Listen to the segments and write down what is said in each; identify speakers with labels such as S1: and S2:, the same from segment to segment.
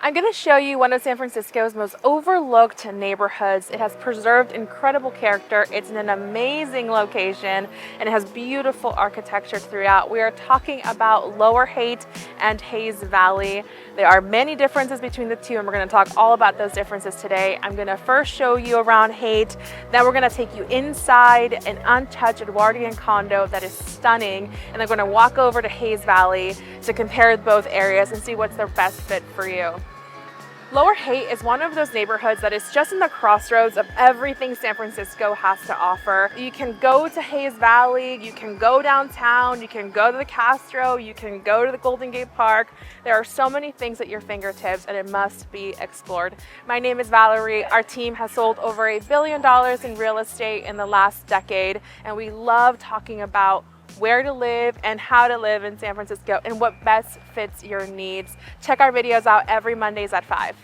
S1: I'm going to show you one of San Francisco's most overlooked neighborhoods. It has preserved incredible character. It's in an amazing location and it has beautiful architecture throughout. We are talking about Lower Haight and Hayes Valley. There are many differences between the two and we're going to talk all about those differences today. I'm going to first show you around Haight, then we're going to take you inside an untouched Edwardian condo that is stunning, and then we're going to walk over to Hayes Valley to compare both areas and see what's the best fit for you. Lower Haight is one of those neighborhoods that is just in the crossroads of everything San Francisco has to offer. You can go to Hayes Valley, you can go downtown, you can go to the Castro, you can go to the Golden Gate Park. There are so many things at your fingertips and it must be explored. My name is Valerie. Our team has sold over $1 billion in real estate in the last decade, and we love talking about where to live and how to live in San Francisco and what best fits your needs. Check our videos out every Mondays at 5.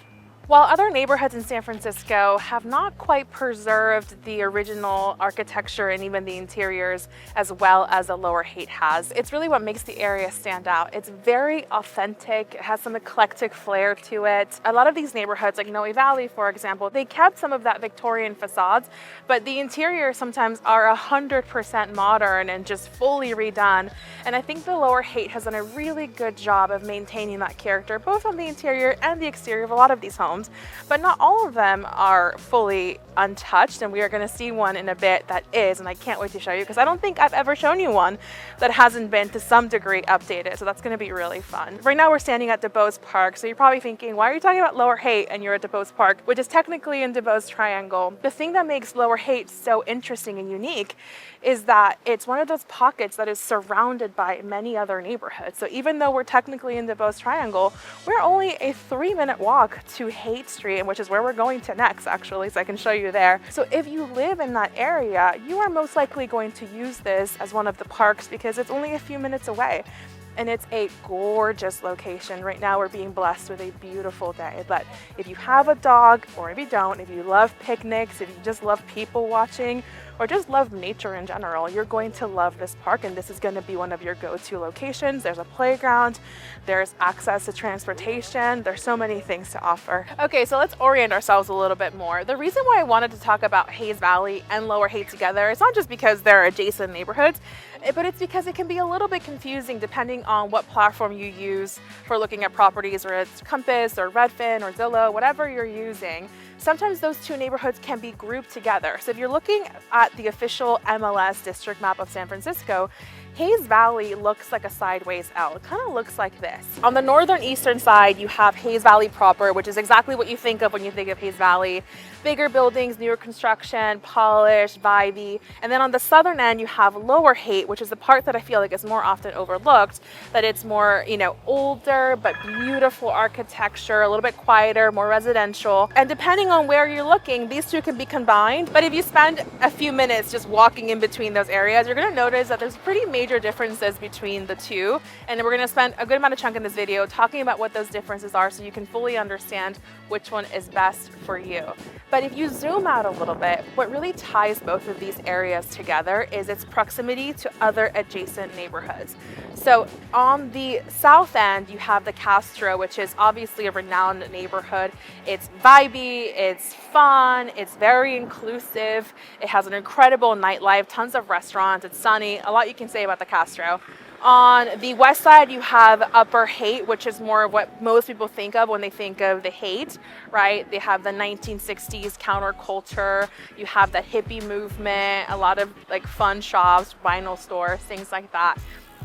S1: While other neighborhoods in San Francisco have not quite preserved the original architecture and even the interiors as well as the Lower Haight has, it's really what makes the area stand out. It's very authentic, it has some eclectic flair to it. A lot of these neighborhoods, like Noe Valley, for example, they kept some of that Victorian facades, but the interiors sometimes are 100% modern and just fully redone. And I think the Lower Haight has done a really good job of maintaining that character, both on the interior and the exterior of a lot of these homes. But not all of them are fully untouched, and we are going to see one in a bit that is, and I can't wait to show you because I don't think I've ever shown you one that hasn't been to some degree updated, so that's going to be really fun. Right now we're standing at DuBose Park, so you're probably thinking, why are you talking about Lower Haight and you're at DuBose Park, which is technically in DuBose Triangle. The thing that makes Lower Haight so interesting and unique is that it's one of those pockets that is surrounded by many other neighborhoods. So even though we're technically in DuBose Triangle, we're only a 3-minute walk to Haight Street, which is where we're going to next actually, so I can show you there. So if you live in that area, you are most likely going to use this as one of the parks because it's only a few minutes away. And it's a gorgeous location. Right now we're being blessed with a beautiful day, but if you have a dog, or if you don't, if you love picnics, if you just love people watching, or just love nature in general, you're going to love this park, and this is going to be one of your go-to locations. There's a playground, there's access to transportation, there's so many things to offer. Okay, so let's orient ourselves a little bit more. The reason why I wanted to talk about Hayes Valley and Lower Haight together, it's not just because they're adjacent neighborhoods, but it's because it can be a little bit confusing depending on what platform you use for looking at properties, whether it's Compass or Redfin or Zillow, whatever you're using. Sometimes those two neighborhoods can be grouped together. So if you're looking at the official MLS district map of San Francisco, Hayes Valley looks like a sideways L. It kind of looks like this. On the northern eastern side, you have Hayes Valley proper, which is exactly what you think of when you think of Hayes Valley. Bigger buildings, newer construction, polished, vibey. And then on the southern end, you have Lower Haight, which is the part that I feel like is more often overlooked, that it's more, older, but beautiful architecture, a little bit quieter, more residential. And depending on where you're looking, these two can be combined. But if you spend a few minutes just walking in between those areas, you're gonna notice that there's pretty major differences between the two. And we're gonna spend a good amount of chunk in this video talking about what those differences are so you can fully understand which one is best for you. But if you zoom out a little bit, what really ties both of these areas together is its proximity to other adjacent neighborhoods. So on the south end, you have the Castro, which is obviously a renowned neighborhood. It's vibey, it's fun, it's very inclusive, it has an incredible nightlife, tons of restaurants, it's sunny, a lot you can say about the Castro. On the west side, you have Upper Haight, which is more of what most people think of when they think of the Haight, right? They have the 1960s counterculture, you have the hippie movement, a lot of fun shops, vinyl stores, things like that.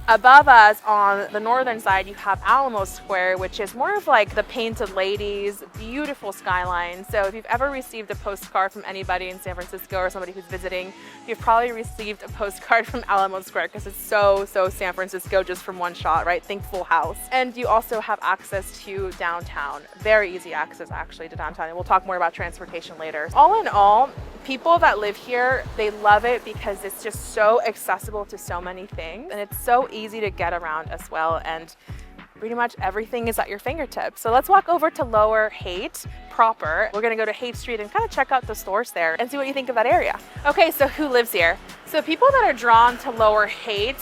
S1: Above us on the northern side, you have Alamo Square, which is more of the painted ladies, beautiful skyline. So if you've ever received a postcard from anybody in San Francisco or somebody who's visiting, you've probably received a postcard from Alamo Square because it's so San Francisco just from one shot, right? Think Full House. And you also have access to downtown. Very easy access actually to downtown. And we'll talk more about transportation later. All in all, people that live here, they love it because it's just so accessible to so many things, and it's so easy to get around as well, and pretty much everything is at your fingertips. So let's walk over to Lower Haight proper. We're gonna go to Haight Street and kind of check out the stores there and see what you think of that area. Okay, so who lives here? So people that are drawn to Lower Haight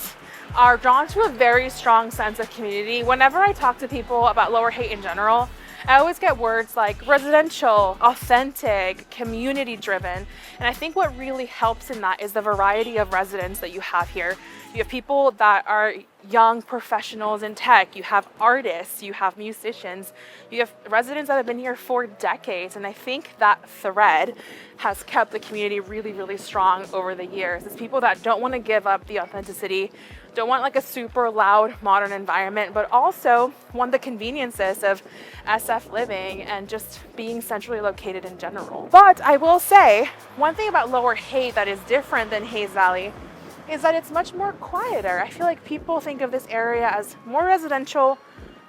S1: are drawn to a very strong sense of community. Whenever I talk to people about Lower Haight in general, I always get words like residential, authentic, community driven. And I think what really helps in that is the variety of residents that you have here. You have people that are young professionals in tech, you have artists, you have musicians, you have residents that have been here for decades. And I think that thread has kept the community really, really strong over the years. It's people that don't want to give up the authenticity, don't want like a super loud modern environment, but also want the conveniences of SF living and just being centrally located in general. But I will say, one thing about Lower Haight that is different than Hayes Valley is that it's much more quieter. I feel like people think of this area as more residential,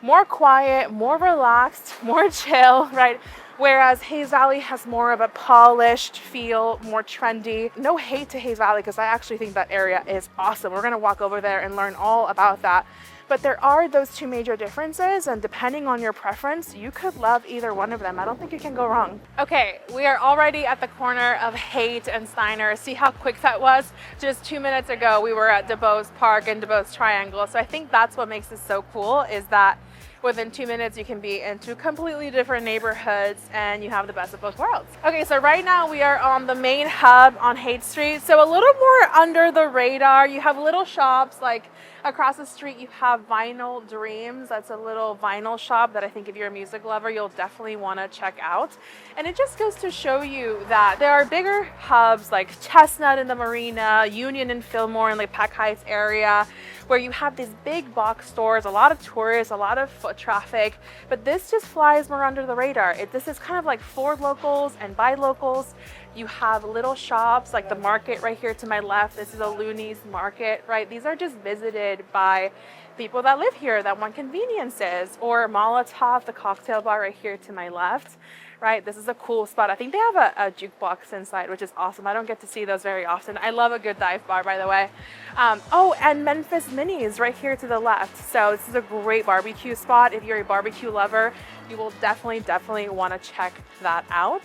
S1: more quiet, more relaxed, more chill, right? Whereas Hayes Valley has more of a polished feel, more trendy. No hate to Hayes Valley, because I actually think that area is awesome. We're gonna walk over there and learn all about that. But there are those two major differences, and depending on your preference, you could love either one of them. I don't think you can go wrong. Okay, we are already at the corner of Haight and Steiner. See how quick that was? Just 2 minutes ago, we were at DuBose Park and DuBose Triangle. So I think that's what makes this so cool, is that within 2 minutes, you can be in two completely different neighborhoods and you have the best of both worlds. Okay, so right now we are on the main hub on Haight Street. So a little more under the radar. You have little shops like across the street, you have Vinyl Dreams. That's a little vinyl shop that I think if you're a music lover, you'll definitely want to check out. And it just goes to show you that there are bigger hubs like Chestnut in the Marina, Union and Fillmore in the Peck Heights area, where you have these big box stores, a lot of tourists, a lot of foot traffic, but this just flies more under the radar. This is kind of like for locals and by locals. You have little shops like the market right here to my left. This is a Looney's market, right? These are just visited by people that live here that want conveniences, or Molotov, the cocktail bar right here to my left, right? This is a cool spot. I think they have a jukebox inside, which is awesome. I don't get to see those very often. I love a good dive bar, by the way. Oh, and Memphis Minis right here to the left. So this is a great barbecue spot. If you're a barbecue lover, you will definitely want to check that out.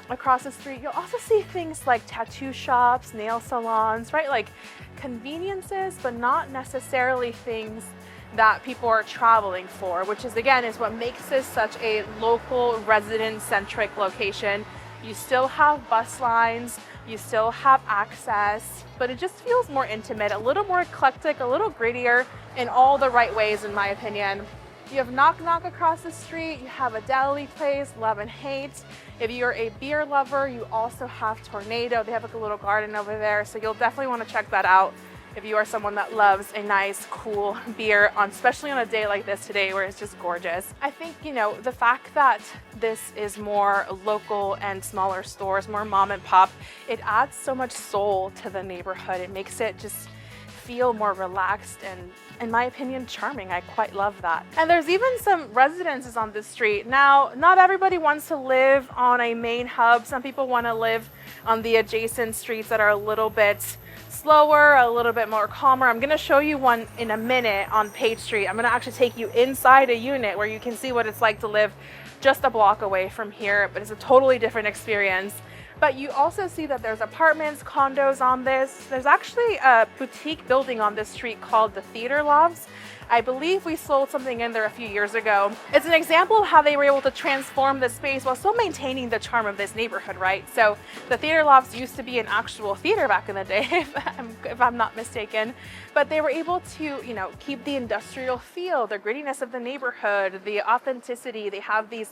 S1: Across the street, you'll also see things like tattoo shops, nail salons, right? Like conveniences, but not necessarily things that people are traveling for, which is, again, is what makes this such a local resident-centric location. You still have bus lines, you still have access, but it just feels more intimate, a little more eclectic, a little grittier in all the right ways, in my opinion. You have Knock Knock across the street, you have a deli place, Love and Hate. If you're a beer lover, you also have Tornado. They have like a little garden over there, so you'll definitely want to check that out if you are someone that loves a nice, cool beer, especially on a day like this today where it's just gorgeous. I think, the fact that this is more local and smaller stores, more mom and pop, it adds so much soul to the neighborhood. It makes it just feel more relaxed and, in my opinion, charming. I quite love that. And there's even some residences on this street. Now, not everybody wants to live on a main hub. Some people want to live on the adjacent streets that are a little bit slower, a little bit more calmer. I'm going to show you one in a minute on Page Street. I'm going to actually take you inside a unit where you can see what it's like to live just a block away from here, but it's a totally different experience. But you also see that there's apartments, condos on this. There's actually a boutique building on this street called the Theater Lofts. I believe we sold something in there a few years ago. It's an example of how they were able to transform the space while still maintaining the charm of this neighborhood, right? So the Theater Lofts used to be an actual theater back in the day, if I'm not mistaken. But they were able to, keep the industrial feel, the grittiness of the neighborhood, the authenticity. They have these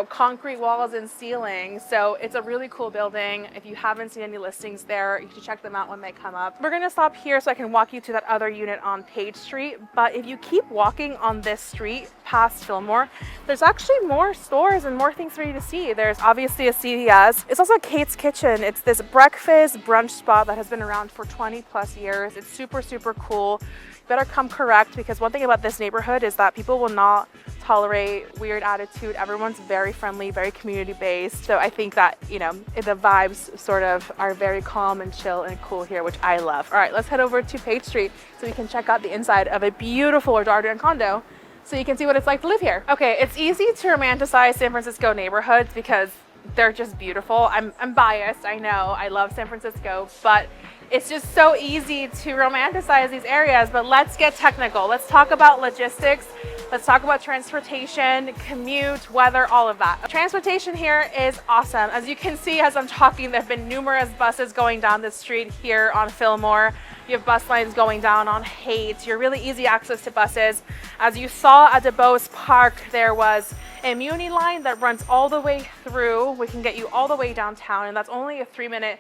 S1: concrete walls and ceilings. So it's a really cool building. If you haven't seen any listings there, you should check them out when they come up. We're gonna stop here so I can walk you to that other unit on Page Street. But if you keep walking on this street past Fillmore, there's actually more stores and more things for you to see. There's obviously a CVS. It's also Kate's Kitchen. It's this breakfast brunch spot that has been around for 20 plus years. It's super, super cool. You better come correct, because one thing about this neighborhood is that people will not tolerate weird attitude. Everyone's very friendly, very community based. So I think that, the vibes sort of are very calm and chill and cool here, which I love. All right, let's head over to Page Street so we can check out the inside of a beautiful Darden condo so you can see what it's like to live here. Okay, it's easy to romanticize San Francisco neighborhoods because they're just beautiful. I'm biased, I know. I love San Francisco, but It's just so easy to romanticize these areas, but let's get technical. Let's talk about logistics. Let's talk about transportation, commute, weather, all of that. Transportation here is awesome. As you can see, as I'm talking, there have been numerous buses going down the street here on Fillmore. You have bus lines going down on Haight. You're really easy access to buses. As you saw at DuBose Park, there was a Muni line that runs all the way through. We can get you all the way downtown, and that's only a 3-minute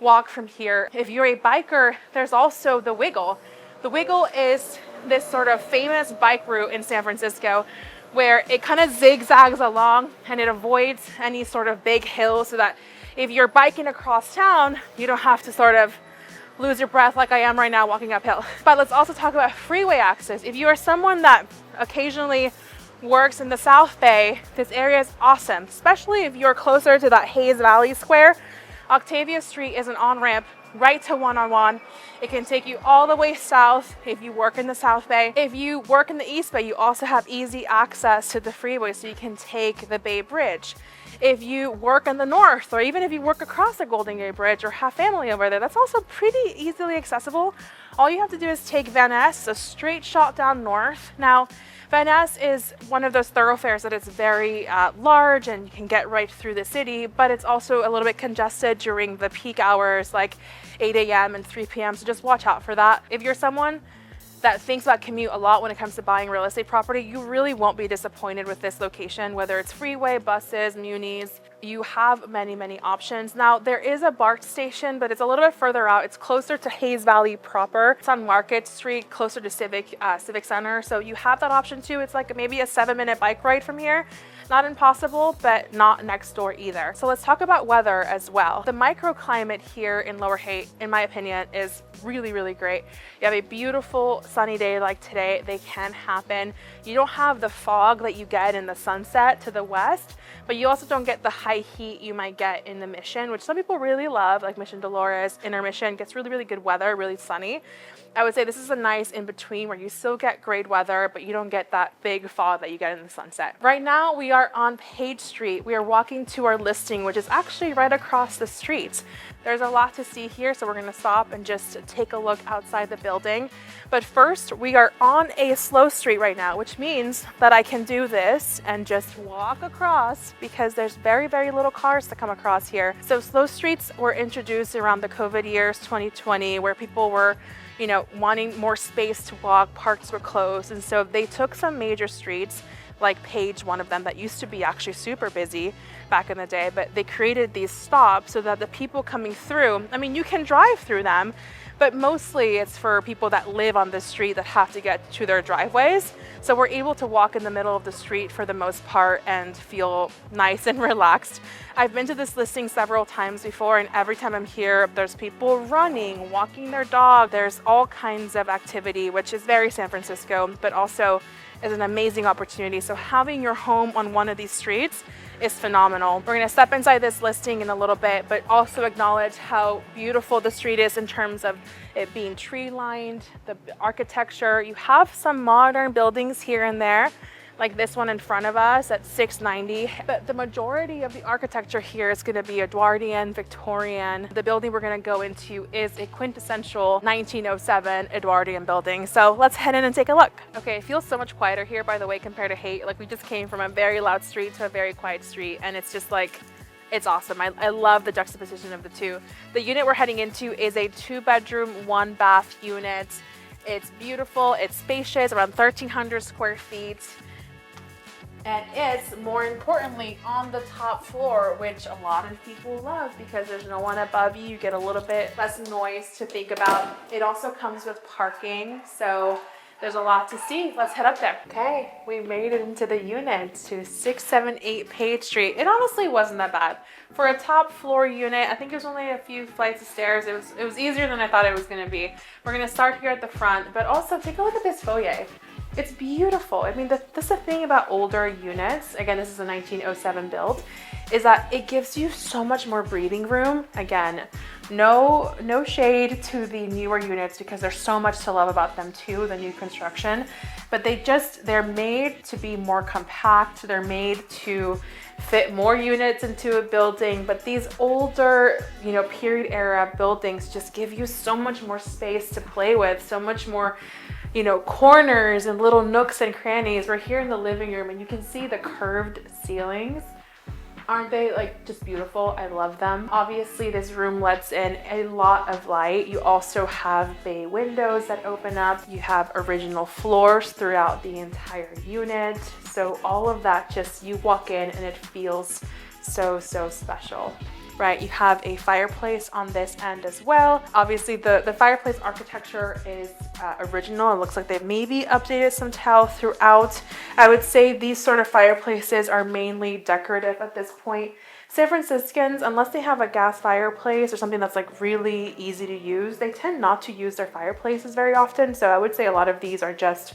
S1: walk from here. If you're a biker, there's also the Wiggle. The Wiggle is this sort of famous bike route in San Francisco where it kind of zigzags along and it avoids any sort of big hills, so that if you're biking across town, you don't have to sort of lose your breath like I am right now walking uphill. But let's also talk about freeway access. If you are someone that occasionally works in the South Bay, this area is awesome, especially if you're closer to that Hayes Valley Square. Octavia Street is an on-ramp right to 101. It can take you all the way south if you work in the South Bay. If you work in the East Bay, you also have easy access to the freeway, so you can take the Bay Bridge. If you work in the North, or even if you work across the Golden Gate Bridge or have family over there, that's also pretty easily accessible. All you have to do is take Van Ness, a straight shot down north. Now, Van Ness is one of those thoroughfares that is very large and you can get right through the city, but it's also a little bit congested during the peak hours like 8 a.m. and 3 p.m. So just watch out for that. If you're someone that thinks about commute a lot when it comes to buying real estate property, you really won't be disappointed with this location, whether it's freeway, buses, munis. You have many, many options. Now, there is a BART station, but it's a little bit further out. It's closer to Hayes Valley proper. It's on Market Street, closer to Civic Center. So you have that option too. It's like maybe a 7-minute bike ride from here. Not impossible, but not next door either. So let's talk about weather as well. The microclimate here in Lower Haight, in my opinion, is really, really great. You have a beautiful sunny day like today. They can happen. You don't have the fog that you get in the Sunset to the west, but you also don't get the high heat you might get in the Mission, which some people really love, like Mission Dolores. Inner Mission gets really, really good weather, really sunny. I would say this is a nice in-between where you still get great weather, but you don't get that big fog that you get in the Sunset. Right now, we are on Page Street. We are walking to our listing, which is actually right across the street. There's a lot to see here, so we're gonna stop and just take a look outside the building. But first, we are on a slow street right now, which means that I can do this and just walk across because there's very, very little cars to come across here. So slow streets were introduced around the COVID years, 2020, where people were wanting more space to walk, parks were closed. And so they took some major streets, like Page, one of them, that used to be actually super busy back in the day, but they created these stops so that the people coming through, I mean, you can drive through them, but mostly it's for people that live on the street that have to get to their driveways. So we're able to walk in the middle of the street for the most part and feel nice and relaxed. I've been to this listing several times before, and every time I'm here, there's people running, walking their dog. There's all kinds of activity, which is very San Francisco, but also is an amazing opportunity. So having your home on one of these streets is phenomenal. We're gonna step inside this listing in a little bit, but also acknowledge how beautiful the street is in terms of it being tree lined, the architecture. You have some modern buildings here and there, like this one in front of us at 690. But the majority of the architecture here is going to be Edwardian, Victorian. The building we're going to go into is a quintessential 1907 Edwardian building. So let's head in and take a look. Okay, it feels so much quieter here, by the way, compared to Haight. Like, we just came from a very loud street to a very quiet street, and it's just like, it's awesome. I love the juxtaposition of the two. The unit we're heading into is a 2-bedroom, 1-bath unit. It's beautiful, it's spacious, around 1,300 square feet. And it's, more importantly, on the top floor, which a lot of people love because there's no one above you. You get a little bit less noise to think about. It also comes with parking, so there's a lot to see. Let's head up there. Okay, we made it into the unit to 678 Page Street. It honestly wasn't that bad. For a top floor unit, I think it was only a few flights of stairs. It was easier than I thought it was gonna be. We're gonna start here at the front, but also take a look at this foyer. It's beautiful. I mean, that's the thing about older units. Again, this is a 1907 build, is that it gives you so much more breathing room. Again, no shade to the newer units because there's so much to love about them too, the new construction, but they're made to be more compact. They're made to fit more units into a building, but these older, period era buildings just give you so much more space to play with, so much more, corners and little nooks and crannies. We're here in the living room and you can see the curved ceilings. Aren't they like just beautiful? I love them. Obviously this room lets in a lot of light. You also have bay windows that open up. You have original floors throughout the entire unit. So all of that, just you walk in and it feels so special. Right, you have a fireplace on this end as well. Obviously the fireplace architecture is original. It looks like they've maybe updated some tile throughout. I would say these sort of fireplaces are mainly decorative at this point. San Franciscans, unless they have a gas fireplace or something that's like really easy to use, they tend not to use their fireplaces very often. So I would say a lot of these are just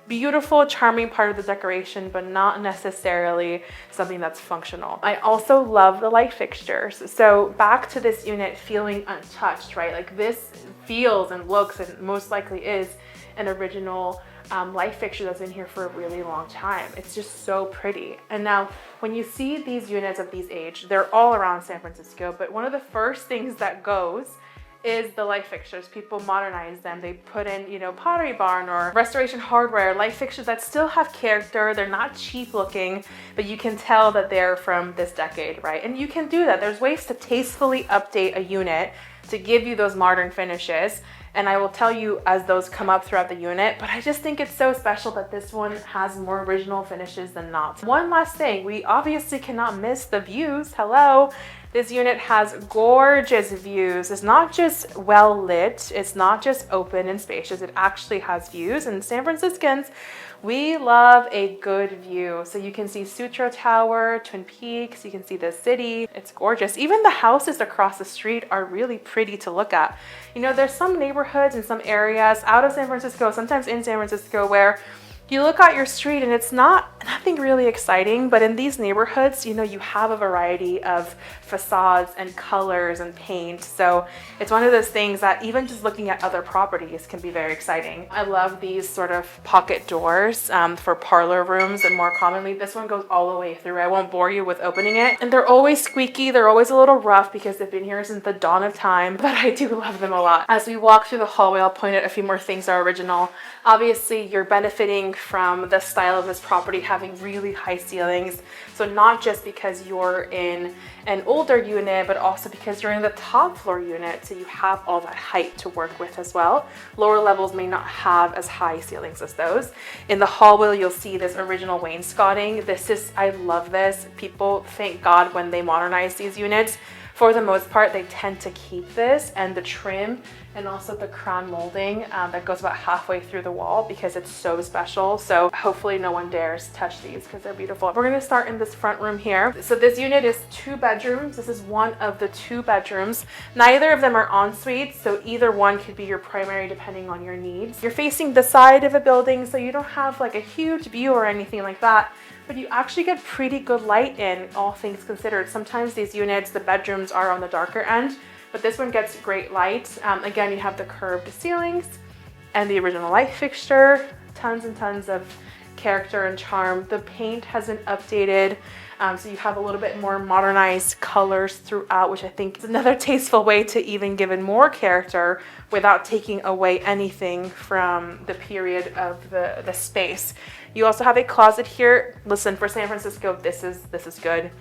S1: beautiful, charming part of the decoration, but not necessarily something that's functional. I also love the light fixtures. So back to this unit feeling untouched, right? Like this feels and looks and most likely is an original light fixture that's been here for a really long time. It's just so pretty. And now when you see these units of these age, they're all around San Francisco, but one of the first things that goes is the light fixtures. People modernize them. They put in, Pottery Barn or Restoration Hardware, light fixtures that still have character. They're not cheap looking, but you can tell that they're from this decade, right? And you can do that. There's ways to tastefully update a unit to give you those modern finishes. And I will tell you as those come up throughout the unit, but I just think it's so special that this one has more original finishes than not. One last thing, we obviously cannot miss the views. Hello. This unit has gorgeous views. It's not just well lit, it's not just open and spacious, it actually has views. And San Franciscans, we love a good view. So you can see Sutro Tower, Twin Peaks, you can see the city. It's gorgeous. Even the houses across the street are really pretty to look at. There's some neighborhoods in some areas out of San Francisco, sometimes in San Francisco, where you look out your street and it's nothing really exciting, but in these neighborhoods, you have a variety of facades and colors and paint. So it's one of those things that even just looking at other properties can be very exciting. I love these sort of pocket doors for parlor rooms, and more commonly, this one goes all the way through. I won't bore you with opening it. And they're always squeaky. They're always a little rough because they've been here since the dawn of time, but I do love them a lot. As we walk through the hallway, I'll point out a few more things that are original. Obviously, you're benefiting from the style of this property having really high ceilings. So not just because you're in an older unit, but also because you're in the top floor unit. So you have all that height to work with as well. Lower levels may not have as high ceilings as those. In the hallway, you'll see this original wainscoting. I love this. People, thank God, when they modernize these units, for the most part, they tend to keep this and the trim and also the crown molding that goes about halfway through the wall because it's so special. So hopefully no one dares touch these because they're beautiful. We're gonna start in this front room here. So this unit is 2 bedrooms. This is one of the 2 bedrooms. Neither of them are en suites, so either one could be your primary depending on your needs. You're facing the side of a building, so you don't have like a huge view or anything like that, but you actually get pretty good light in, all things considered. Sometimes these units, the bedrooms are on the darker end, but this one gets great light. Again, you have the curved ceilings and the original light fixture, tons and tons of character and charm. The paint has been updated, so you have a little bit more modernized colors throughout, which I think is another tasteful way to even give it more character without taking away anything from the period of the space. You also have a closet here. Listen, for San Francisco, this is good.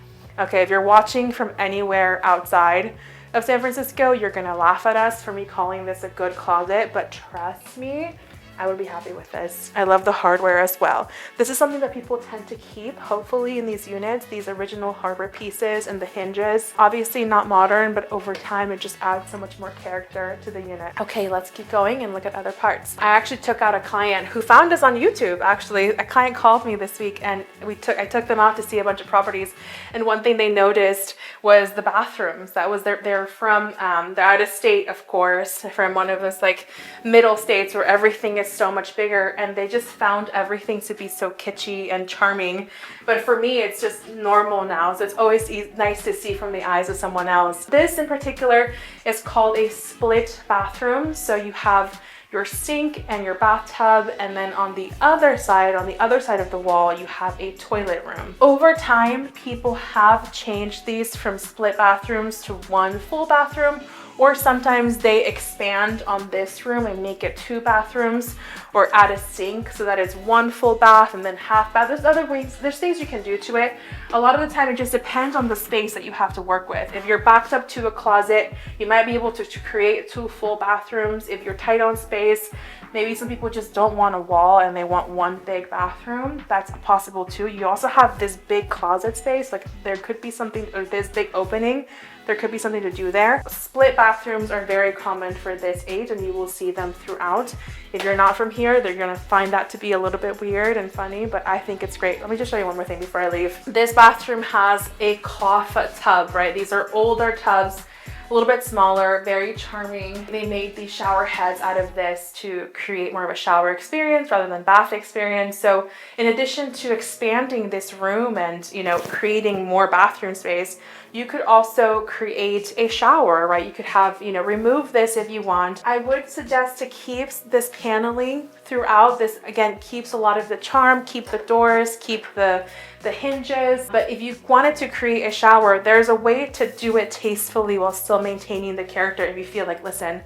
S1: Okay, if you're watching from anywhere outside of San Francisco, you're gonna laugh at us for me calling this a good closet, but trust me, I would be happy with this. I love the hardware as well. This is something that people tend to keep, hopefully, in these units, these original hardware pieces and the hinges. Obviously not modern, but over time, it just adds so much more character to the unit. Okay, let's keep going and look at other parts. I actually took out a client who found us on YouTube, actually. A client called me this week and I took them out to see a bunch of properties. And one thing they noticed was the bathrooms. They're from, they're out of state, of course, from one of those like middle states where everything is is so much bigger, and they just found everything to be so kitschy and charming. But for me, it's just normal now, so it's always nice to see from the eyes of someone else. This in particular is called a split bathroom. So you have your sink and your bathtub, and then on the other side of the wall, you have a toilet room. Over time, people have changed these from split bathrooms to one full bathroom, or sometimes they expand on this room and make it 2 bathrooms, or add a sink so that it's 1 full bath and then half bath. There's other ways, there's things you can do to it. A lot of the time it just depends on the space that you have to work with. If you're backed up to a closet, you might be able to create 2 full bathrooms. If you're tight on space, maybe some people just don't want a wall and they want 1 big bathroom. That's possible too. You also have this big closet space, like there could be something, or this big opening, there could be something to do there. Split bathrooms are very common for this age, and you will see them throughout. If you're not from here, they're gonna find that to be a little bit weird and funny, but I think it's great. Let me just show you one more thing before I leave. This bathroom has a cloth tub, right? These are older tubs, a little bit smaller, very charming. They made these shower heads out of this to create more of a shower experience rather than bath experience. So in addition to expanding this room and, you know, creating more bathroom space, you could also create a shower, right? You could have, you know, remove this if you want. I would suggest to keep this paneling throughout. This, again, keeps a lot of the charm, keep the doors, keep the hinges. But if you wanted to create a shower, there's a way to do it tastefully while still maintaining the character. If you feel like, listen,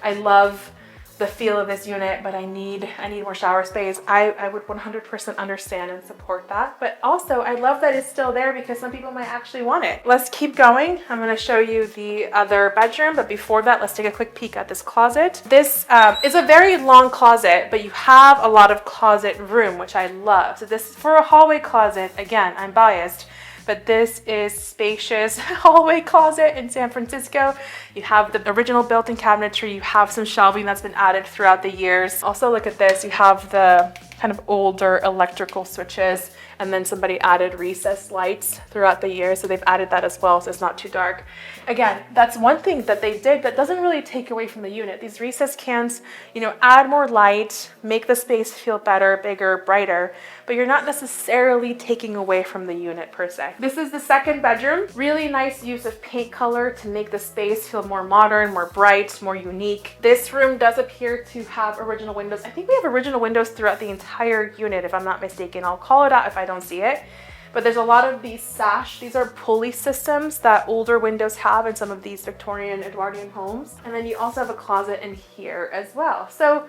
S1: I love the feel of this unit, but I need more shower space, I would 100% understand and support that. But also, I love that it's still there because some people might actually want it. Let's keep going. I'm going to show you the other bedroom, but before that, let's take a quick peek at this closet. This is a very long closet, but you have a lot of closet room, which I love. So this is for a hallway closet. Again, I'm biased, but this is spacious hallway closet in San Francisco. You have the original built-in cabinetry. You have some shelving that's been added throughout the years. Also, look at this. You have the kind of older electrical switches, and then somebody added recessed lights throughout the years. So they've added that as well, so it's not too dark. Again, that's one thing that they did that doesn't really take away from the unit. These recessed cans, you know, add more light, make the space feel better, bigger, brighter, but you're not necessarily taking away from the unit per se. This is the second bedroom. Really nice use of paint color to make the space feel more modern, more bright, more unique. This room does appear to have original windows. I think we have original windows throughout the entire unit, if I'm not mistaken. I'll call it out if I don't see it. But there's a lot of these sash. These are pulley systems that older windows have in some of these Victorian, Edwardian homes. And then you also have a closet in here as well. So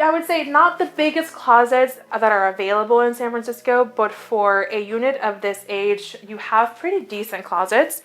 S1: I would say not the biggest closets that are available in San Francisco, but for a unit of this age, you have pretty decent closets.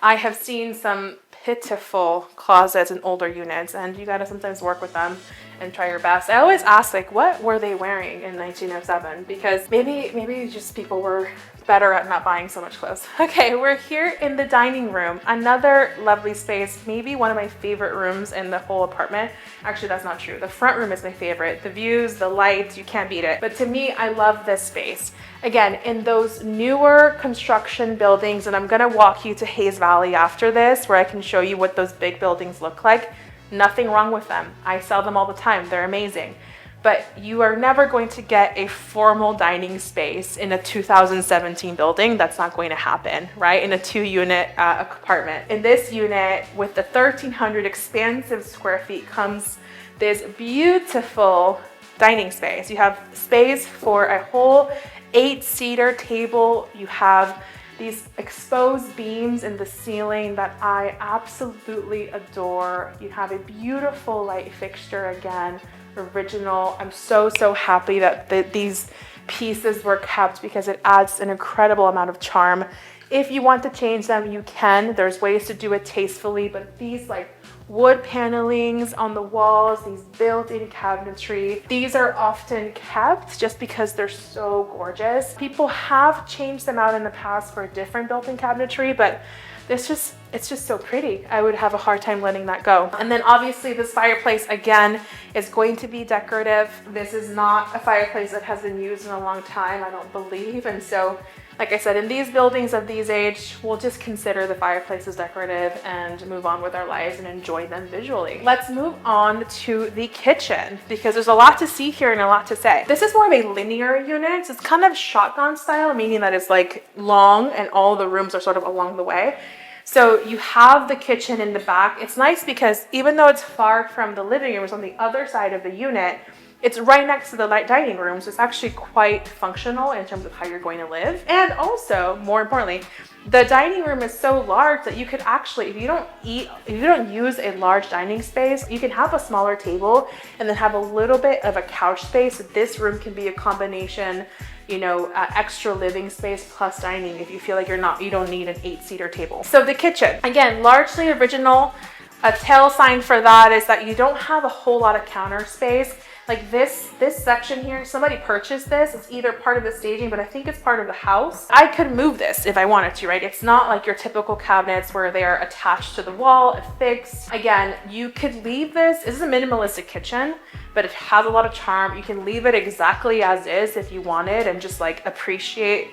S1: I have seen some pitiful closets in older units, and you gotta sometimes work with them and try your best. I always ask, like, what were they wearing in 1907? Because maybe just people were better at not buying so much clothes. Okay, we're here in the dining room. Another lovely space, maybe one of my favorite rooms in the whole apartment. Actually, that's not true. The front room is my favorite. The views, the lights, you can't beat it. But to me, I love this space. Again, in those newer construction buildings, and I'm gonna walk you to Hayes Valley after this, where I can show you what those big buildings look like. Nothing wrong with them. I sell them all the time. They're amazing. But you are never going to get a formal dining space in a 2017 building. That's not going to happen, right? In a 2-unit apartment. In this unit, with the 1,300 expansive square feet, comes this beautiful dining space. You have space for a whole 8-seater table. You have these exposed beams in the ceiling that I absolutely adore. You have a beautiful light fixture again. Original. I'm so happy that these pieces were kept because it adds an incredible amount of charm. If you want to change them, you can. There's ways to do it tastefully, but these like wood panelings on the walls, these built-in cabinetry, these are often kept just because they're so gorgeous. People have changed them out in the past for different built-in cabinetry, but it's just so pretty. I would have a hard time letting that go. And then obviously this fireplace, again, is going to be decorative. This is not a fireplace that has been used in a long time, I don't believe. And so Like I said, in these buildings of these age, we'll just consider the fireplaces decorative and move on with our lives and enjoy them visually. Let's move on to the kitchen because there's a lot to see here and a lot to say. This is more of a linear unit. So it's kind of shotgun style, meaning that it's like long and all the rooms are sort of along the way. So you have the kitchen in the back. It's nice because even though it's far from the living room, it's on the other side of the unit, it's right next to the dining room, so it's actually quite functional in terms of how you're going to live. And also, more importantly, the dining room is so large that you could actually, if you don't use a large dining space, you can have a smaller table and then have a little bit of a couch space. This room can be a combination, extra living space plus dining if you feel like you don't need an 8-seater table. So the kitchen, again, largely original. A tail sign for that is that you don't have a whole lot of counter space. Like this section here, somebody purchased this. It's either part of the staging, but I think it's part of the house. I could move this if I wanted to, right? It's not like your typical cabinets where they are attached to the wall, affixed. Again, you could leave this. This is a minimalistic kitchen, but it has a lot of charm. You can leave it exactly as is if you wanted and just like appreciate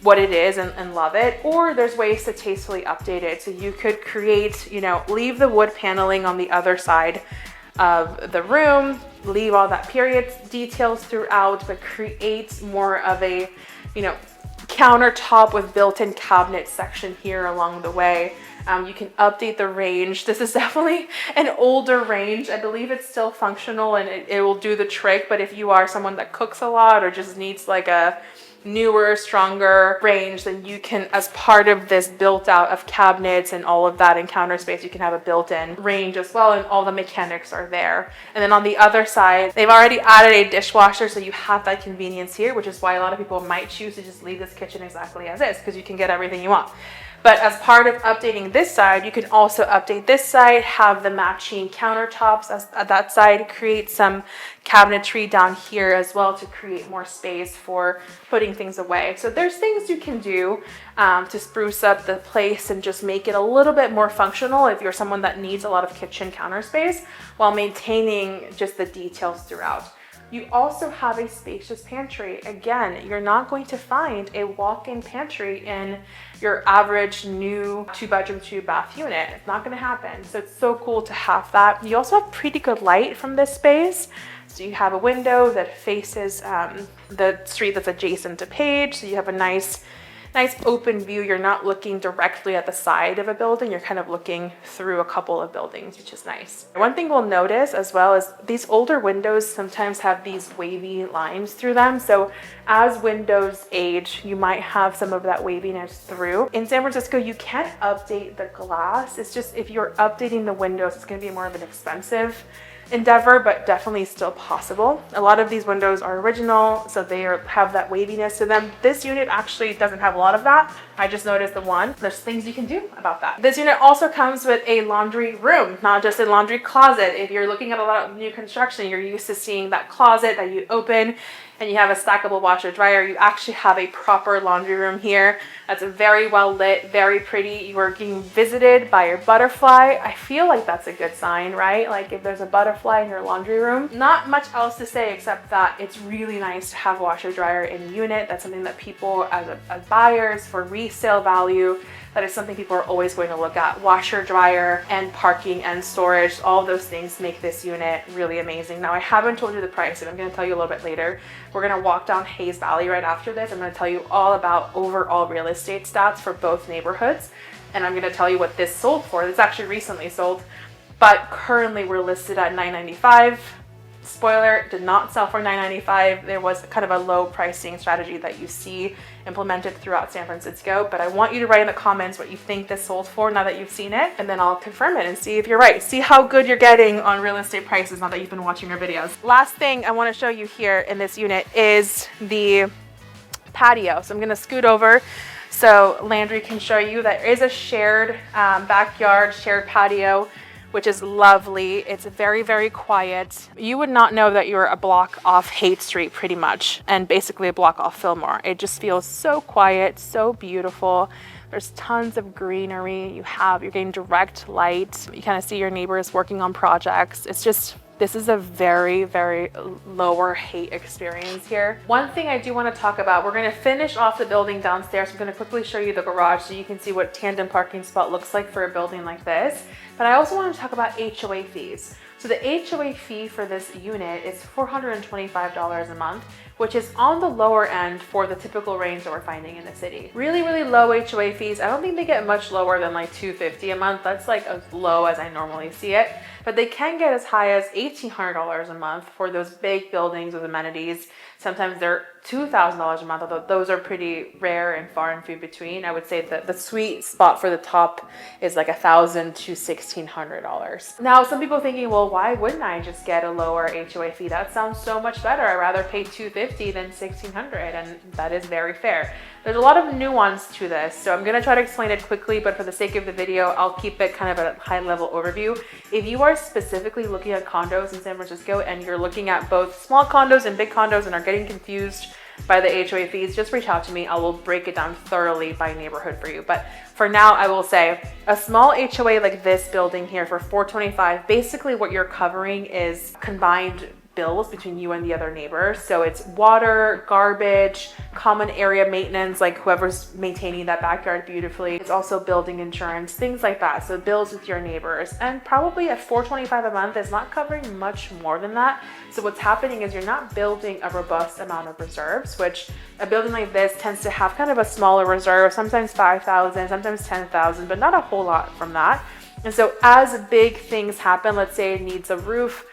S1: what it is and love it. Or there's ways to tastefully update it. So you could create, leave the wood paneling on the other side of the room, leave all that period details throughout, but create more of a, countertop with built-in cabinet section here along the way. You can update the range. This is definitely an older range. I believe it's still functional and it will do the trick, but if you are someone that cooks a lot or just needs like a newer, stronger range, then you can, as part of this built out of cabinets and all of that in counter space, you can have a built-in range as well, and all the mechanics are there. And then on the other side, they've already added a dishwasher, so you have that convenience here, which is why a lot of people might choose to just leave this kitchen exactly as is, because you can get everything you want. But as part of updating this side, you can also update this side, have the matching countertops at that side, create some cabinetry down here as well to create more space for putting things away. So there's things you can do to spruce up the place and just make it a little bit more functional if you're someone that needs a lot of kitchen counter space while maintaining just the details throughout. You also have a spacious pantry. Again, you're not going to find a walk-in pantry in your average new 2-bedroom, 2-bath unit. It's not going to happen. So it's so cool to have that. You also have pretty good light from this space. So you have a window that faces the street that's adjacent to Page. So you have a nice open view. You're not looking directly at the side of a building. You're kind of looking through a couple of buildings, which is nice. One thing we'll notice as well is these older windows sometimes have these wavy lines through them. So as windows age, you might have some of that waviness through. In San Francisco, you can't update the glass. It's just, if you're updating the windows, it's going to be more of an expensive endeavor, but definitely still possible. A lot of these windows are original, so they have that waviness to them. This unit actually doesn't have a lot of that. I just noticed the one. There's things you can do about that. This unit also comes with a laundry room, not just a laundry closet. If you're looking at a lot of new construction, you're used to seeing that closet that you open and you have a stackable washer dryer. You actually have a proper laundry room here. That's very well lit, very pretty. You are getting visited by your butterfly. I feel like that's a good sign, right? Like if there's a butterfly in your laundry room. Not much else to say except that it's really nice to have a washer dryer in the unit. That's something that people as buyers for resale value, that is something people are always going to look at. Washer, dryer, and parking and storage, all those things make this unit really amazing. Now, I haven't told you the price, and I'm going to tell you a little bit later. We're going to walk down Hayes Valley right after this. I'm going to tell you all about overall real estate stats for both neighborhoods, and I'm going to tell you what this sold for. This actually recently sold, but currently we're listed at $995. Spoiler, did not sell for $995. There was kind of a low pricing strategy that you see implemented throughout San Francisco, but I want you to write in the comments what you think this sold for now that you've seen it, and then I'll confirm it and see if you're right. See how good you're getting on real estate prices now that you've been watching our videos. Last thing I want to show you here in this unit is the patio. So I'm going to scoot over so Landry can show you that there is a shared backyard, shared patio, which is lovely. It's very, very quiet. You would not know that you're a block off Haight Street pretty much, and basically a block off Fillmore. It just feels so quiet, so beautiful. There's tons of greenery. You're getting direct light. You kind of see your neighbors working on projects. It's just This is a very, very lower Haight experience here. One thing I do want to talk about, we're going to finish off the building downstairs. I'm going to quickly show you the garage so you can see what tandem parking spot looks like for a building like this. But I also want to talk about HOA fees. So the HOA fee for this unit is $425 a month, which is on the lower end for the typical range that we're finding in the city. Really, really low HOA fees. I don't think they get much lower than like $250 a month. That's like as low as I normally see it. But they can get as high as $1,800 a month for those big buildings with amenities. Sometimes they're $2,000 a month, although those are pretty rare and far and few between. I would say that the sweet spot for the top is like $1,000 to $1,600. Now, some people are thinking, well, why wouldn't I just get a lower HOA fee? That sounds so much better. I'd rather pay $250 than $1,600, and that is very fair. There's a lot of nuance to this, so I'm gonna try to explain it quickly, but for the sake of the video, I'll keep it kind of a high-level overview. If you are specifically looking at condos in San Francisco and you're looking at both small condos and big condos and are getting confused by the HOA fees, just reach out to me. I will break it down thoroughly by neighborhood for you. But for now, I will say a small HOA like this building here for $425, basically what you're covering is combined bills between you and the other neighbors. So it's water, garbage, common area maintenance, like whoever's maintaining that backyard beautifully. It's also building insurance, things like that. So bills with your neighbors. And probably at $425 a month is not covering much more than that. So what's happening is you're not building a robust amount of reserves, which a building like this tends to have kind of a smaller reserve, sometimes 5,000, sometimes 10,000, but not a whole lot from that. And so as big things happen, let's say it needs a roof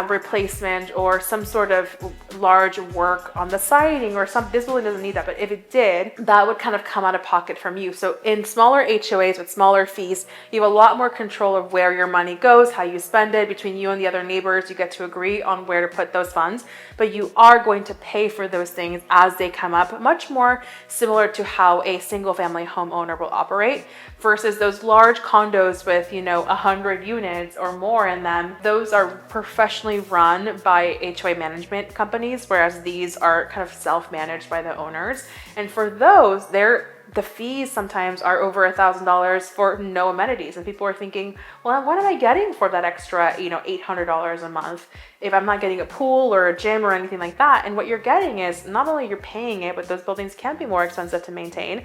S1: replacement or some sort of large work on the siding or some, this building doesn't need that, but if it did, that would kind of come out of pocket from you. So in smaller HOAs with smaller fees, you have a lot more control of where your money goes, how you spend it. Between you and the other neighbors, you get to agree on where to put those funds, but you are going to pay for those things as they come up, much more similar to how a single family homeowner will operate versus those large condos with, 100 units or more in them. Those are professionally run by HOA management companies, whereas these are kind of self-managed by the owners. And for those, the fees sometimes are over $1,000 for no amenities. And people are thinking, well, what am I getting for that extra, $800 a month if I'm not getting a pool or a gym or anything like that? And what you're getting is not only you're paying it, but those buildings can be more expensive to maintain.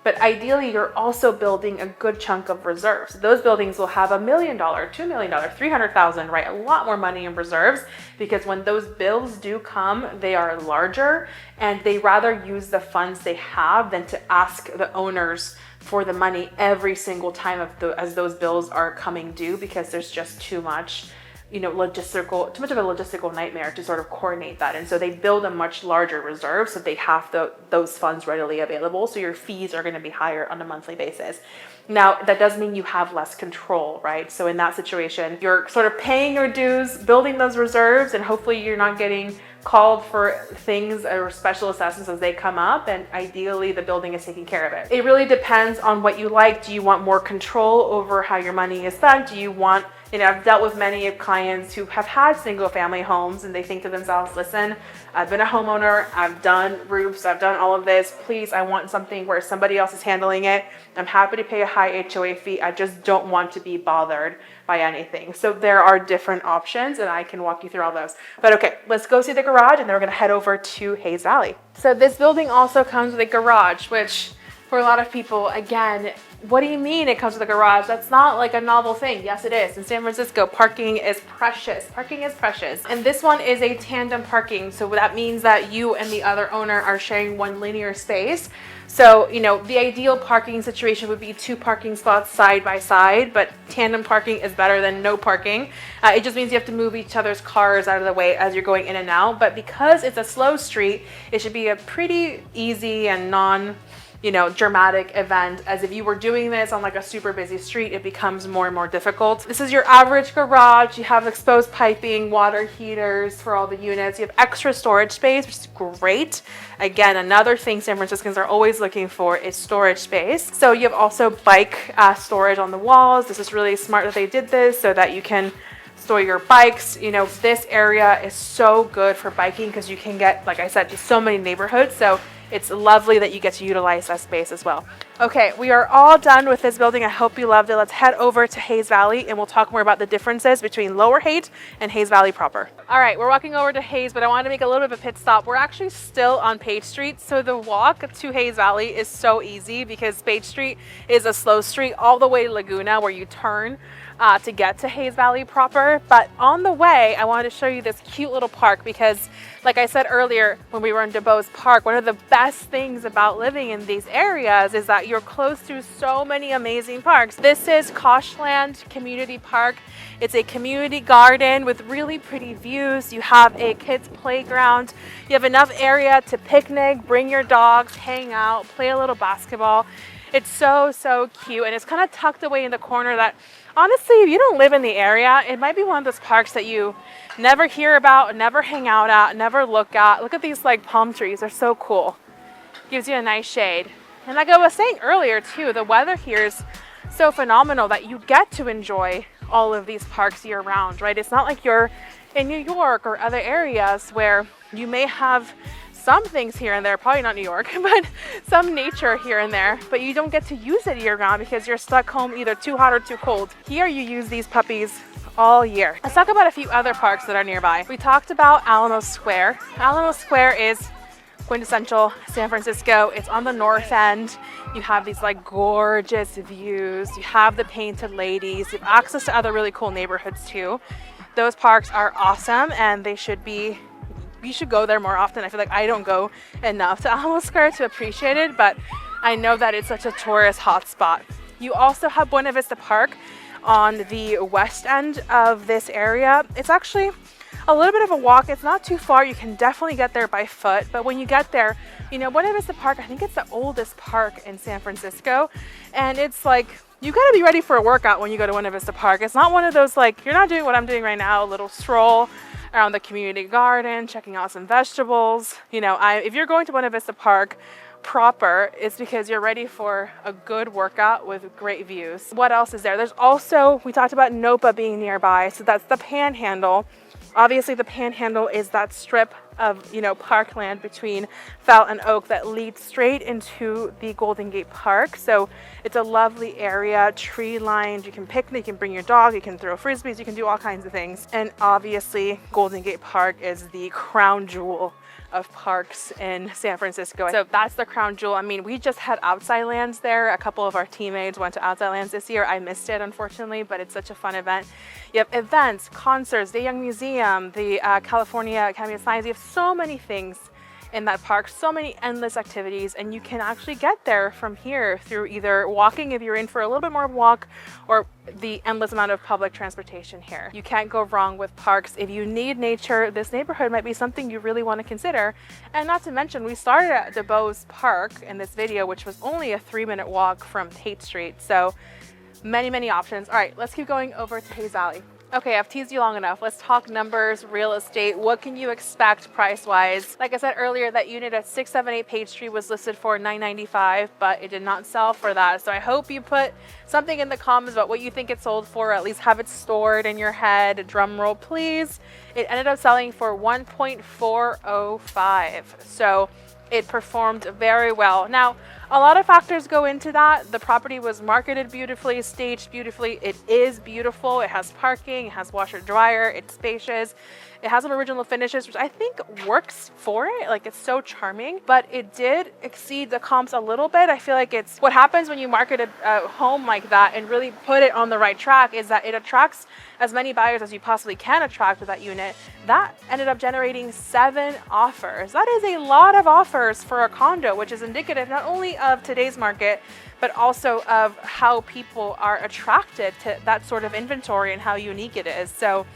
S1: But ideally, you're also building a good chunk of reserves. Those buildings will have $1 million, $2 million, $300,000, right? A lot more money in reserves, because when those bills do come, they are larger and they rather use the funds they have than to ask the owners for the money every single time as those bills are coming due, because there's just too much of a logistical nightmare to sort of coordinate that. And so they build a much larger reserve so they have those funds readily available. So your fees are going to be higher on a monthly basis. Now, that does mean you have less control, right? So in that situation, you're sort of paying your dues, building those reserves, and hopefully you're not getting called for things or special assessments as they come up, and ideally the building is taking care of it. It really depends on what you like. Do you want more control over how your money is spent? Do you want, I've dealt with many clients who have had single family homes and they think to themselves, listen, I've been a homeowner, I've done roofs, I've done all of this. Please, I want something where somebody else is handling it. I'm happy to pay a high HOA fee. I just don't want to be bothered by anything. So there are different options and I can walk you through all those. But okay, let's go see the garage and then we're gonna head over to Hayes Valley. So this building also comes with a garage, which for a lot of people, again, what do you mean it comes with a garage? That's not like a novel thing. Yes, it is. In San Francisco, parking is precious. Parking is precious. And this one is a tandem parking. So that means that you and the other owner are sharing one linear space. So, the ideal parking situation would be 2 parking spots side by side, but tandem parking is better than no parking. It just means you have to move each other's cars out of the way as you're going in and out. But because it's a slow street, it should be a pretty easy and dramatic event, as if you were doing this on like a super busy street, it becomes more and more difficult. This is your average garage. You have exposed piping, water heaters for all the units. You have extra storage space, which is great. Again, another thing San Franciscans are always looking for is storage space. So you have also bike storage on the walls. This is really smart that they did this so that you can store your bikes. This area is so good for biking because you can get, like I said, just so many neighborhoods. So it's lovely that you get to utilize that space as well. Okay, we are all done with this building. I hope you loved it. Let's head over to Hayes Valley and we'll talk more about the differences between Lower Haight and Hayes Valley proper. All right, we're walking over to Hayes, but I wanted to make a little bit of a pit stop. We're actually still on Page Street, so the walk to Hayes Valley is so easy because Page Street is a slow street all the way to Laguna where you turn to get to Hayes Valley proper. But on the way, I wanted to show you this cute little park because, like I said earlier, when we were in DuBose Park, one of the best things about living in these areas is that you're close to so many amazing parks. This is Koshland Community Park. It's a community garden with really pretty views. You have a kids playground. You have enough area to picnic, bring your dogs, hang out, play a little basketball. It's so, so cute, and it's kind of tucked away in the corner that, honestly, if you don't live in the area, it might be one of those parks that you never hear about, never hang out at, never look at. Look at these like palm trees, they're so cool. Gives you a nice shade. And like I was saying earlier too, the weather here is so phenomenal that you get to enjoy all of these parks year round, right? It's not like you're in New York or other areas where you may have some things here and there, probably not New York, but some nature here and there, but you don't get to use it year round because you're stuck home either too hot or too cold. Here you use these puppies all year. Let's talk about a few other parks that are nearby. We talked about Alamo Square. Alamo Square is quintessential San Francisco. It's on the north end. You have these like gorgeous views. You have the painted ladies. You have access to other really cool neighborhoods too. Those parks are awesome and they should be, you should go there more often. I feel like I don't go enough to Alamo Square to appreciate it, but I know that it's such a tourist hotspot. You also have Buena Vista Park on the west end of this area. It's actually a little bit of a walk. It's not too far. You can definitely get there by foot, but when you get there, you know, Buena Vista Park, I think it's the oldest park in San Francisco, and it's like, you gotta be ready for a workout when you go to Buena Vista Park. It's not one of those like, you're not doing what I'm doing right now, a little stroll around the community garden, checking out some vegetables. You know, if you're going to Buena Vista Park proper, it's because you're ready for a good workout with great views. What else is there? There's also, we talked about Nopa being nearby, so that's the Panhandle. Obviously, the Panhandle is that strip of, you know, parkland between Felt and Oak that leads straight into the Golden Gate Park. So it's a lovely area, tree lined. You can picnic, you can bring your dog, you can throw frisbees, you can do all kinds of things. And obviously, Golden Gate Park is the crown jewel of parks in San Francisco. So that's the crown jewel. I mean, we just had Outside Lands there. A couple of our teammates went to Outside Lands this year. I missed it, unfortunately, but it's such a fun event. You have events, concerts, the Young Museum, the California Academy of Science. You have so many things in that park, so many endless activities, and you can actually get there from here through either walking if you're in for a little bit more walk, or the endless amount of public transportation here. You can't go wrong with parks. If you need nature, this neighborhood might be something you really want to consider. And not to mention, we started at DuBose Park in this video, which was only a 3-minute walk from Haight Street. So many options. All right, let's keep going over to Hayes Valley. Okay, I've teased you long enough. Let's talk numbers, real estate. What can you expect price-wise? Like I said earlier, that unit at 678 Page Street was listed for $995, but it did not sell for that. So I hope you put something in the comments about what you think it sold for, or at least have it stored in your head. Drum roll, please. It ended up selling for $1.405. So it performed very well. Now, a lot of factors go into that. The property was marketed beautifully, staged beautifully. It is beautiful. It has parking, it has washer dryer, it's spacious. It has some original finishes, which I think works for it. Like, it's so charming, but it did exceed the comps a little bit. I feel like it's what happens when you market a home like that and really put it on the right track is that it attracts as many buyers as you possibly can attract with that unit. That ended up generating 7 offers. That is a lot of offers for a condo, which is indicative not only of today's market, but also of how people are attracted to that sort of inventory and how unique it is. So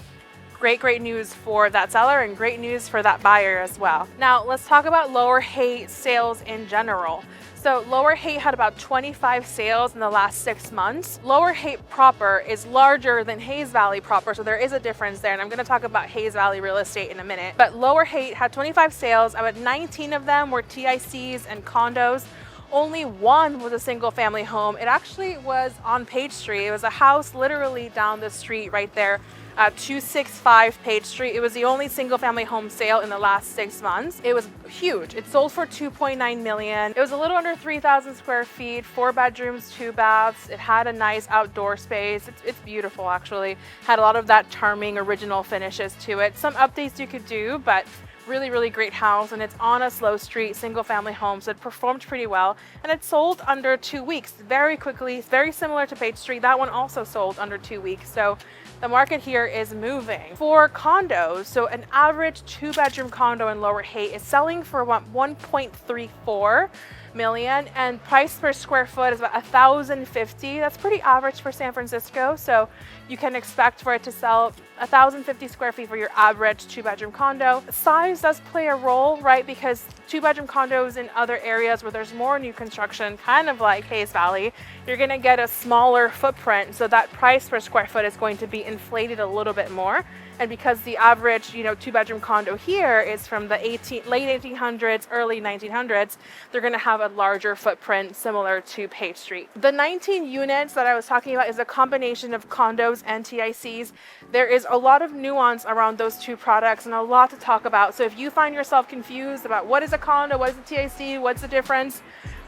S1: great news for that seller and great news for that buyer as well. Now let's talk about Lower Haight sales in general. So Lower Haight had about 25 sales in the last 6 months. Lower Haight proper is larger than Hayes Valley proper, so there is a difference there, and I'm going to talk about Hayes Valley real estate in a minute. But Lower Haight had 25 sales, about 19 of them were TICs and condos. only one was a single family home. It actually was on Page Street. It was a house literally down the street right there at 265 Page Street. It was the only single family home sale in the last 6 months. It was huge. It sold for 2.9 million. It was a little under 3,000 square feet, 4 bedrooms, 2 baths. It had a nice outdoor space. It's beautiful actually. Had a lot of that charming original finishes to it. Some updates you could do, but really great house, and it's on a slow street, single family home, so it performed pretty well, and it sold under 2 weeks very quickly. Very similar to Page Street, that one also sold under 2 weeks. So the market here is moving. For condos, so an average 2-bedroom condo in Lower Haight is selling for about 1.34 million, and price per square foot is about 1,050. That's pretty average for San Francisco, so you can expect for it to sell 1,050 square feet for your average 2-bedroom condo. Size does play a role, right? Because 2-bedroom condos in other areas where there's more new construction, kind of like Hayes Valley, you're gonna get a smaller footprint, so that price per square foot is going to be inflated a little bit more. And because the average, 2-bedroom condo here is from the late 1800s, early 1900s, they're going to have a larger footprint similar to Page Street. The 19 units that I was talking about is a combination of condos and TICs. There is a lot of nuance around those two products and a lot to talk about. So if you find yourself confused about what is a condo, what is a TIC, what's the difference,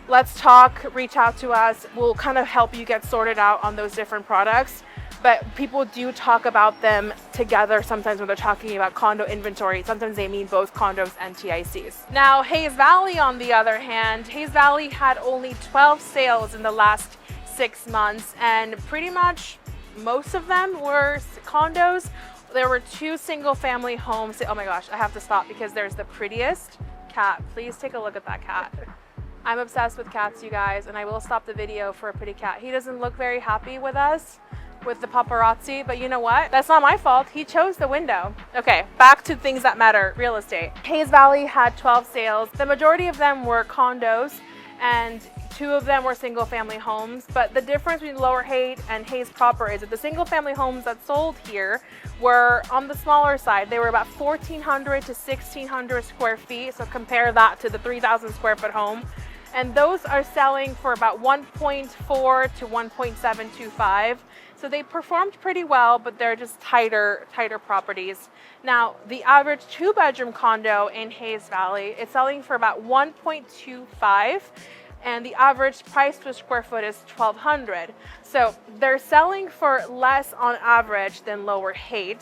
S1: let's talk, reach out to us. We'll kind of help you get sorted out on those different products. But people do talk about them together sometimes when they're talking about condo inventory. Sometimes they mean both condos and TICs. Now, Hayes Valley, on the other hand, Hayes Valley had only 12 sales in the last 6 months, and pretty much most of them were condos. There were 2 single family homes. Oh my gosh, I have to stop because there's the prettiest cat. Please take a look at that cat. I'm obsessed with cats, you guys, and I will stop the video for a pretty cat. He doesn't look very happy with us, with the paparazzi, but you know what? That's not my fault. He chose the window. Okay, back to things that matter, real estate. Hayes Valley had 12 sales. The majority of them were condos, and 2 of them were single family homes. But the difference between Lower Haight and Hayes proper is that the single family homes that sold here were on the smaller side. They were about 1,400 to 1,600 square feet. So compare that to the 3,000 square foot home. And those are selling for about 1.4 to 1.725. So they performed pretty well, but they're just tighter properties. Now, the average 2-bedroom condo in Hayes Valley is selling for about 1.25, and the average price per square foot is 1,200. So they're selling for less on average than Lower Haight,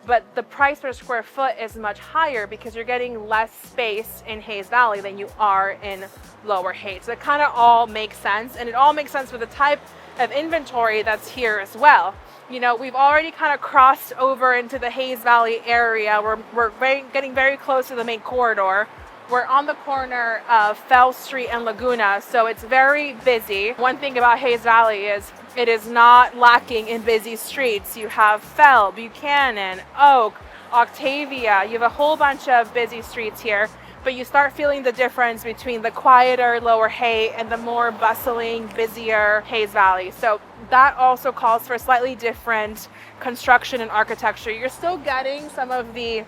S1: but the price per square foot is much higher because you're getting less space in Hayes Valley than you are in Lower Haight. So it kind of all makes sense, and it all makes sense for the type of inventory that's here as well. We've already kind of crossed over into the Hayes Valley area. We're getting very close to the main corridor. We're on the corner of Fell Street and Laguna, so it's very busy. One thing about Hayes Valley is it is not lacking in busy streets. You have Fell, Buchanan, Oak, Octavia. You have a whole bunch of busy streets here, but you start feeling the difference between the quieter Lower Haight and the more bustling, busier Hayes Valley. So that also calls for slightly different construction and architecture. You're still getting some of the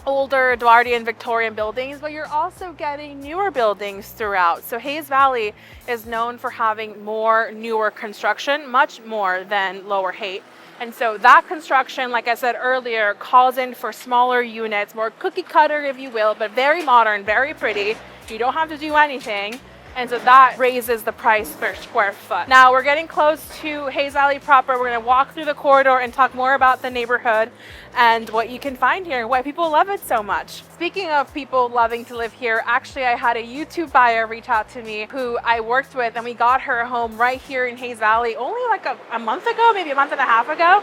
S1: older Edwardian Victorian buildings, but you're also getting newer buildings throughout. So Hayes Valley is known for having more newer construction, much more than Lower Haight. And so that construction, like I said earlier, calls in for smaller units, more cookie cutter, if you will, but very modern, very pretty. You don't have to do anything. And so that raises the price per square foot. Now we're getting close to Hayes Valley proper. We're gonna walk through the corridor and talk more about the neighborhood and what you can find here and why people love it so much. Speaking of people loving to live here, actually I had a YouTube buyer reach out to me who I worked with, and we got her a home right here in Hayes Valley only like a month ago, maybe a month and a half ago.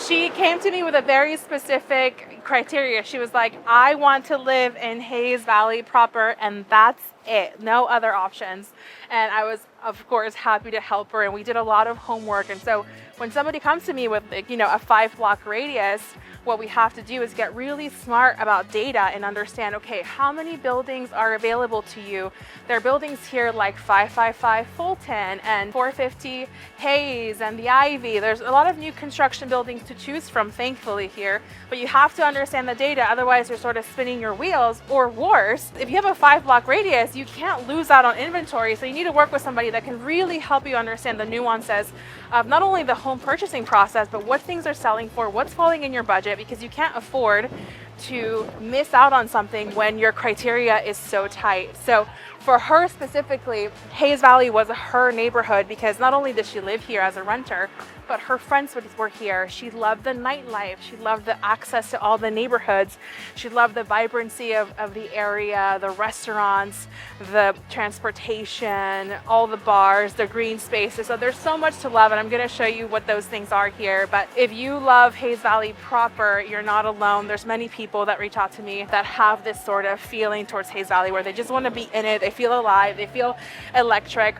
S1: She came to me with a very specific criteria. She was like, I want to live in Hayes Valley proper, and that's it, no other options. And I was of course, happy to help her. And we did a lot of homework. And so when somebody comes to me with, like, you know, a 5-block radius, what we have to do is get really smart about data and understand, okay, how many buildings are available to you? There are buildings here like 555 Fulton and 450 Hayes and the Ivy. There's a lot of new construction buildings to choose from, thankfully, here, but you have to understand the data, otherwise you're sort of spinning your wheels. Or worse, if you have a 5-block radius, you can't lose out on inventory, so you need to work with somebody that can really help you understand the nuances of not only the home purchasing process, but what things are selling for, what's falling in your budget, because you can't afford to miss out on something when your criteria is so tight. So for her specifically, Hayes Valley was her neighborhood because not only did she live here as a renter, but her friends were here. She loved the nightlife. She loved the access to all the neighborhoods. She loved the vibrancy of the area, the restaurants, the transportation, all the bars, the green spaces. So there's so much to love, and I'm going to show you what those things are here. But if you love Hayes Valley proper, you're not alone. There's many people that reach out to me that have this sort of feeling towards Hayes Valley where they just want to be in it. They feel alive. They feel electric.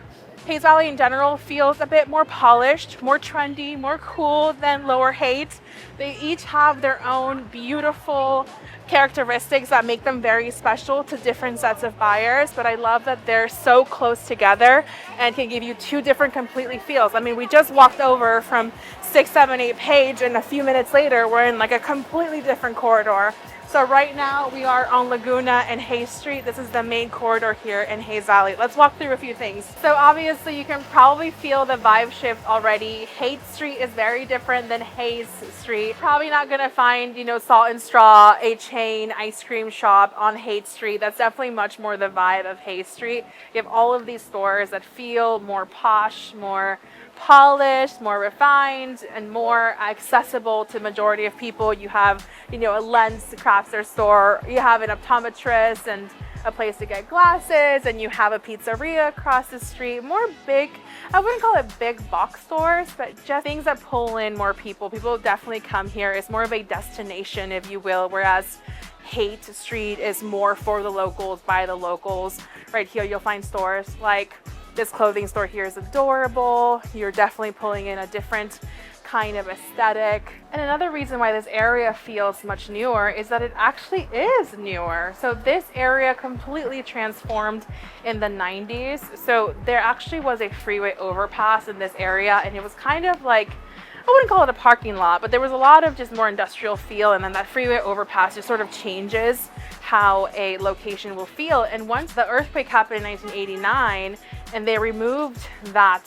S1: Hayes Valley in general feels a bit more polished, more trendy, more cool than Lower Haight. They each have their own beautiful characteristics that make them very special to different sets of buyers, but I love that they're so close together and can give you two different completely feels. I mean, we just walked over from 678 Page, and a few minutes later we're in like a completely different corridor. So right now we are on Laguna and Hayes Street. This is the main corridor here in Hayes Valley. Let's walk through a few things. So obviously you can probably feel the vibe shift already. Haight Street is very different than Hayes Street. Probably not gonna find, you know, Salt and Straw, a chain ice cream shop on Haight Street. That's definitely much more the vibe of Hayes Street. You have all of these stores that feel more posh, more polished, more refined, and more accessible to the majority of people. You have, you know, a lens crafter store, you have an optometrist and a place to get glasses, and you have a pizzeria across the street. More big, I wouldn't call it big box stores, but just things that pull in more people. People definitely come here. It's more of a destination, if you will, whereas Haight Street is more for the locals, by the locals. Right here you'll find stores like this clothing store here is adorable. You're definitely pulling in a different kind of aesthetic. And another reason why this area feels much newer is that it actually is newer. So this area completely transformed in the 90s. So there actually was a freeway overpass in this area, and it was kind of like, I wouldn't call it a parking lot, but there was a lot of just more industrial feel, and then that freeway overpass just sort of changes how a location will feel. And once the earthquake happened in 1989 and they removed that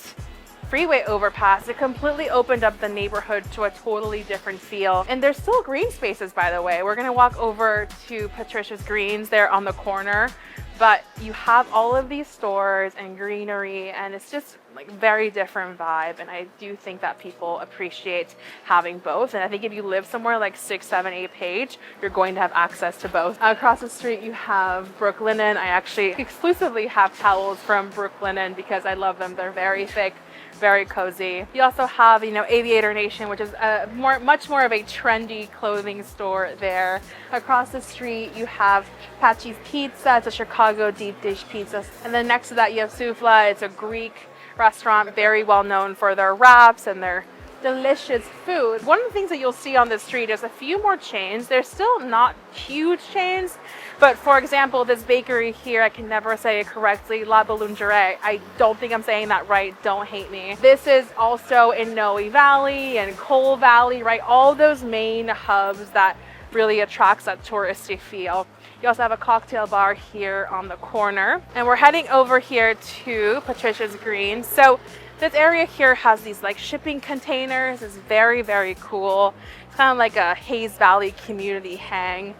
S1: freeway overpass, it completely opened up the neighborhood to a totally different feel. And there's still green spaces, by the way. We're gonna walk over to Patricia's Greens there on the corner, but you have all of these stores and greenery, and it's just like very different vibe. And I do think that people appreciate having both. And I think if you live somewhere like 678 Page, you're going to have access to both. Across the street, you have Brooklinen. I actually exclusively have towels from Brooklinen because I love them. They're very thick, very cozy. You also have, you know, Aviator Nation, which is much more of a trendy clothing store there. Across the street, you have Patchy's Pizza. It's a Chicago deep dish pizza. And then next to that, you have Soufla. It's a Greek restaurant, very well known for their wraps and their delicious food. One of the things that you'll see on the street is a few more chains. They're still not huge chains, but for example, this bakery here, I can never say it correctly, La Boulangerie. I don't think I'm saying that right. Don't hate me. This is also in Noe Valley and Cole Valley, right? All those main hubs that really attracts that touristy feel. You also have a cocktail bar here on the corner. And we're heading over here to Patricia's Green. So this area here has these like shipping containers. It's very, very cool. It's kind of like a Hayes Valley community hang.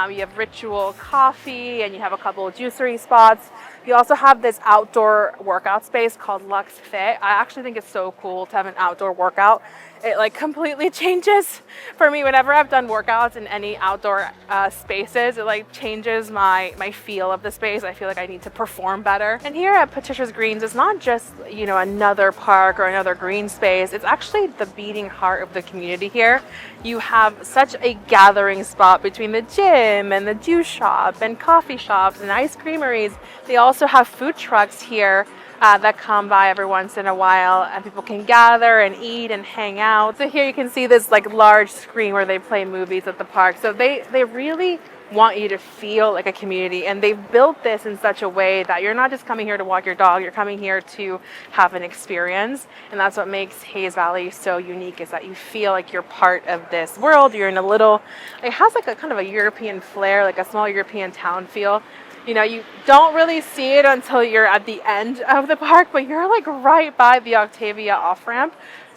S1: You have Ritual Coffee, and you have a couple of juicery spots. You also have this outdoor workout space called Lux Fit. I actually think it's so cool to have an outdoor workout. It like completely changes for me whenever I've done workouts in any outdoor spaces. It like changes my feel of the space. I feel like I need to perform better. And here at Patricia's Greens, it's not just, you know, another park or another green space. It's actually the beating heart of the community here. You have such a gathering spot between the gym and the juice shop and coffee shops and ice creameries. They also have food trucks here that come by every once in a while, and people can gather and eat and hang out. So here you can see this like large screen where they play movies at the park. So they really want you to feel like a community, and they've built this in such a way that you're not just coming here to walk your dog, you're coming here to have an experience. And that's what makes Hayes Valley so unique, is that you feel like you're part of this world. You're in a little, it has like a kind of a European flair, like a small European town feel. You know, you don't really see it until you're at the end of the park, but you're like right by the Octavia off-ramp.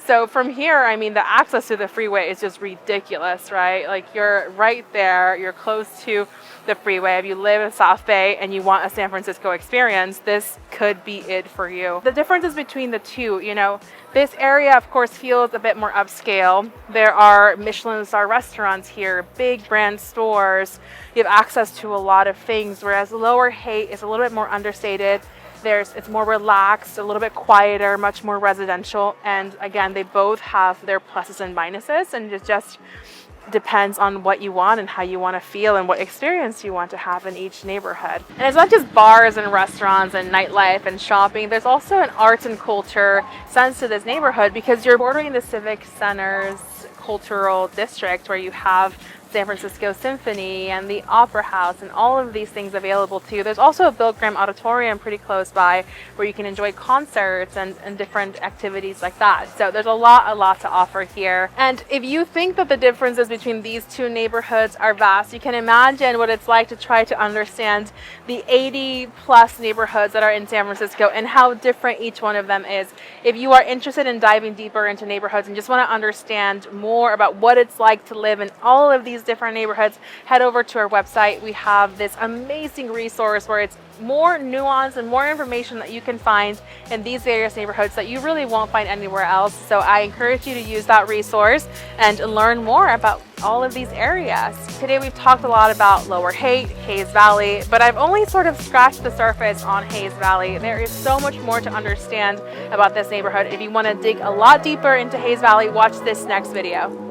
S1: So from here, I mean, the access to the freeway is just ridiculous, right? Like you're right there, you're close to the freeway. If you live in South Bay and you want a San Francisco experience, this could be it for you. The differences between the two, you know, this area, of course, feels a bit more upscale. There are Michelin star restaurants here, big brand stores. You have access to a lot of things, whereas Lower Haight is a little bit more understated. It's more relaxed, a little bit quieter, much more residential. And again, they both have their pluses and minuses, and it just depends on what you want and how you want to feel and what experience you want to have in each neighborhood. And it's not just bars and restaurants and nightlife and shopping. There's also an arts and culture sense to this neighborhood, because you're bordering the Civic Center's cultural district, where you have San Francisco Symphony and the Opera House and all of these things available to you. There's also a Bill Graham Auditorium pretty close by, where you can enjoy concerts and different activities like that. So there's a lot to offer here. And if you think that the differences between these two neighborhoods are vast, you can imagine what it's like to try to understand the 80 plus neighborhoods that are in San Francisco and how different each one of them is. If you are interested in diving deeper into neighborhoods and just want to understand more about what it's like to live in all of these different neighborhoods, head over to our website. We have this amazing resource where it's more nuance and more information that you can find in these various neighborhoods that you really won't find anywhere else. So I encourage you to use that resource and learn more about all of these areas. Today we've talked a lot about Lower Haight, Hayes Valley, but I've only sort of scratched the surface on Hayes Valley. There is so much more to understand about this neighborhood. If you want to dig a lot deeper into Hayes Valley, watch this next video.